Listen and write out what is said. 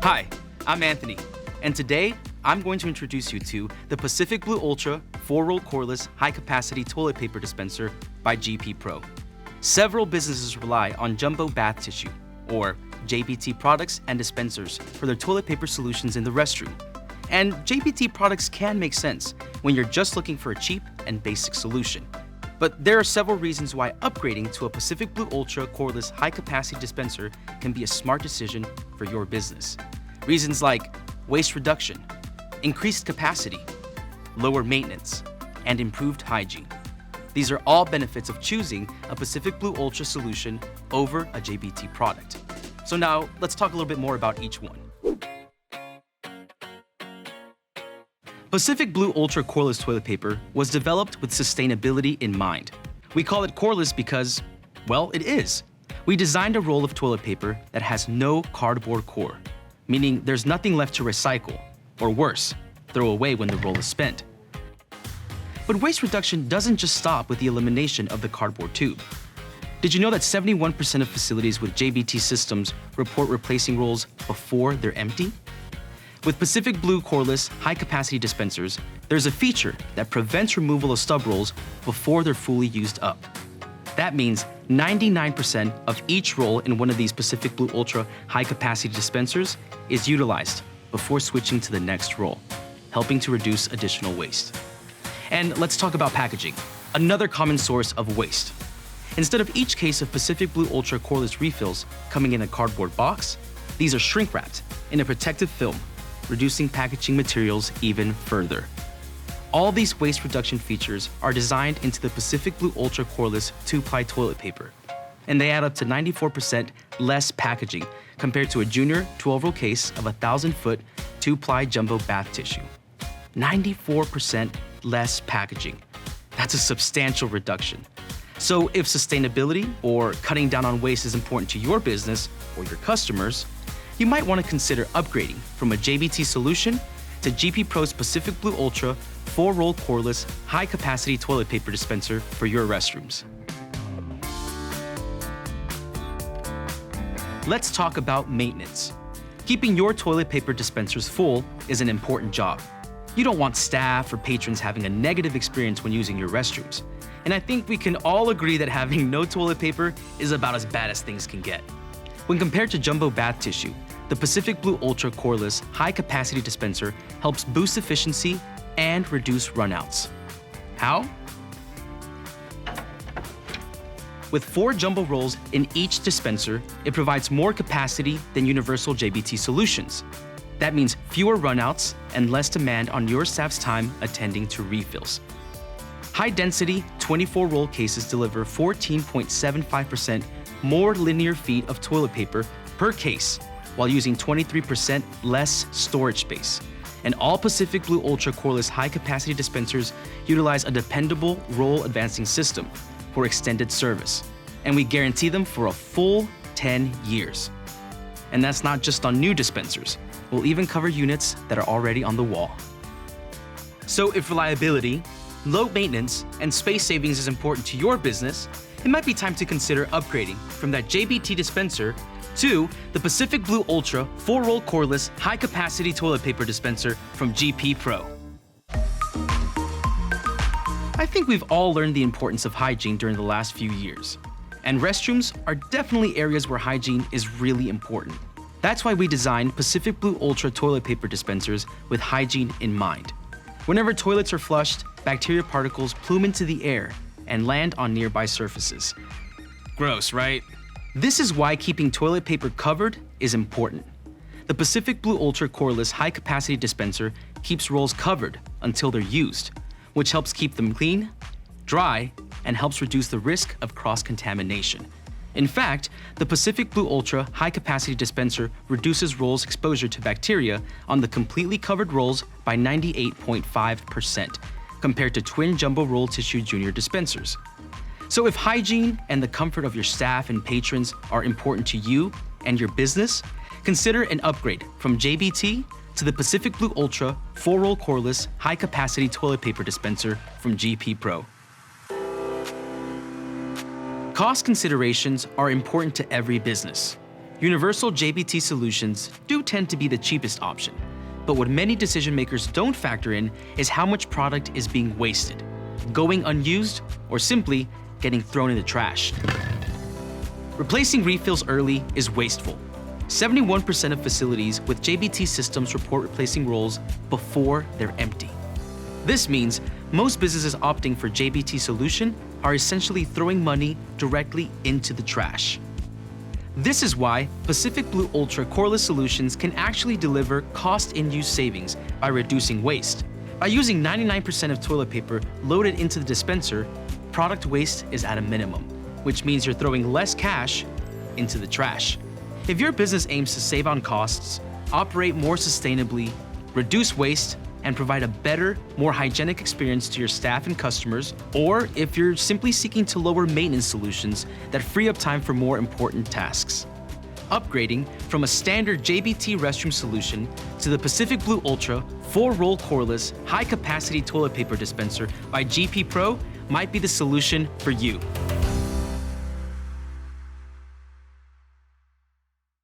Hi, I'm Anthony, and today I'm going to introduce you to the Pacific Blue Ultra 4-roll cordless high-capacity toilet paper dispenser by GP Pro. Several businesses rely on jumbo bath tissue, or JBT products and dispensers for their toilet paper solutions in the restroom. And JBT products can make sense when you're just looking for a cheap and basic solution. But there are several reasons why upgrading to a Pacific Blue Ultra cordless high-capacity dispenser can be a smart decision for your business. Reasons like waste reduction, increased capacity, lower maintenance, and improved hygiene. These are all benefits of choosing a Pacific Blue Ultra solution over a JBT product. So now let's talk a little bit more about each one. Pacific Blue Ultra cordless toilet paper was developed with sustainability in mind. We call it cordless because, well, it is. We designed a roll of toilet paper that has no cardboard core, meaning there's nothing left to recycle, or worse, throw away when the roll is spent. But waste reduction doesn't just stop with the elimination of the cardboard tube. Did you know that 71% of facilities with JBT systems report replacing rolls before they're empty? With Pacific Blue cordless high-capacity dispensers, there's a feature that prevents removal of stub rolls before they're fully used up. That means 99% of each roll in one of these Pacific Blue Ultra high-capacity dispensers is utilized before switching to the next roll, helping to reduce additional waste. And let's talk about packaging, another common source of waste. Instead of each case of Pacific Blue Ultra cordless refills coming in a cardboard box, these are shrink-wrapped in a protective film, reducing packaging materials even further. All these waste reduction features are designed into the Pacific Blue Ultra cordless 2-ply toilet paper, and they add up to 94% less packaging compared to a junior 12-roll case of 1,000-foot 2-ply jumbo bath tissue. 94% less packaging. That's a substantial reduction. So if sustainability or cutting down on waste is important to your business or your customers, you might want to consider upgrading from a JBT solution to GP Pro's Pacific Blue Ultra 4-roll cordless high-capacity toilet paper dispenser for your restrooms. Let's talk about maintenance. Keeping your toilet paper dispensers full is an important job. You don't want staff or patrons having a negative experience when using your restrooms. And I think we can all agree that having no toilet paper is about as bad as things can get. When compared to jumbo bath tissue, the Pacific Blue Ultra cordless high-capacity dispenser helps boost efficiency and reduce runouts. How? With 4 jumbo rolls in each dispenser, it provides more capacity than universal JBT solutions. That means fewer runouts and less demand on your staff's time attending to refills. High-density 24-roll cases deliver 14.75% more linear feet of toilet paper per case while using 23% less storage space. And all Pacific Blue Ultra cordless high-capacity dispensers utilize a dependable roll advancing system for extended service, and we guarantee them for a full 10 years. And that's not just on new dispensers. We'll even cover units that are already on the wall. So if reliability, low maintenance, and space savings is important to your business, it might be time to consider upgrading from that JBT dispenser to the Pacific Blue Ultra 4-roll cordless high-capacity toilet paper dispenser from GP Pro. I think we've all learned the importance of hygiene during the last few years. And restrooms are definitely areas where hygiene is really important. That's why we designed Pacific Blue Ultra toilet paper dispensers with hygiene in mind. Whenever toilets are flushed, bacteria particles plume into the air and land on nearby surfaces. Gross, right? This is why keeping toilet paper covered is important. The Pacific Blue Ultra cordless high-capacity dispenser keeps rolls covered until they're used, which helps keep them clean, dry, and helps reduce the risk of cross-contamination. In fact, the Pacific Blue Ultra high-capacity dispenser reduces rolls exposure to bacteria on the completely covered rolls by 98.5%, compared to twin jumbo roll tissue junior dispensers. So if hygiene and the comfort of your staff and patrons are important to you and your business, consider an upgrade from JBT to the Pacific Blue Ultra 4-roll cordless high-capacity toilet paper dispenser from GP Pro. Cost considerations are important to every business. Universal JBT solutions do tend to be the cheapest option, but what many decision makers don't factor in is how much product is being wasted, going unused, or simply getting thrown in the trash. Replacing refills early is wasteful. 71% of facilities with JBT systems report replacing rolls before they're empty. This means most businesses opting for JBT solution are essentially throwing money directly into the trash. This is why Pacific Blue Ultra coreless solutions can actually deliver cost-in-use savings by reducing waste. By using 99% of toilet paper loaded into the dispenser, product waste is at a minimum, which means you're throwing less cash into the trash. If your business aims to save on costs, operate more sustainably, reduce waste, and provide a better, more hygienic experience to your staff and customers, or if you're simply seeking to lower maintenance solutions that free up time for more important tasks. Upgrading from a standard JBT restroom solution to the Pacific Blue Ultra 4-roll coreless high-capacity toilet paper dispenser by GP Pro might be the solution for you.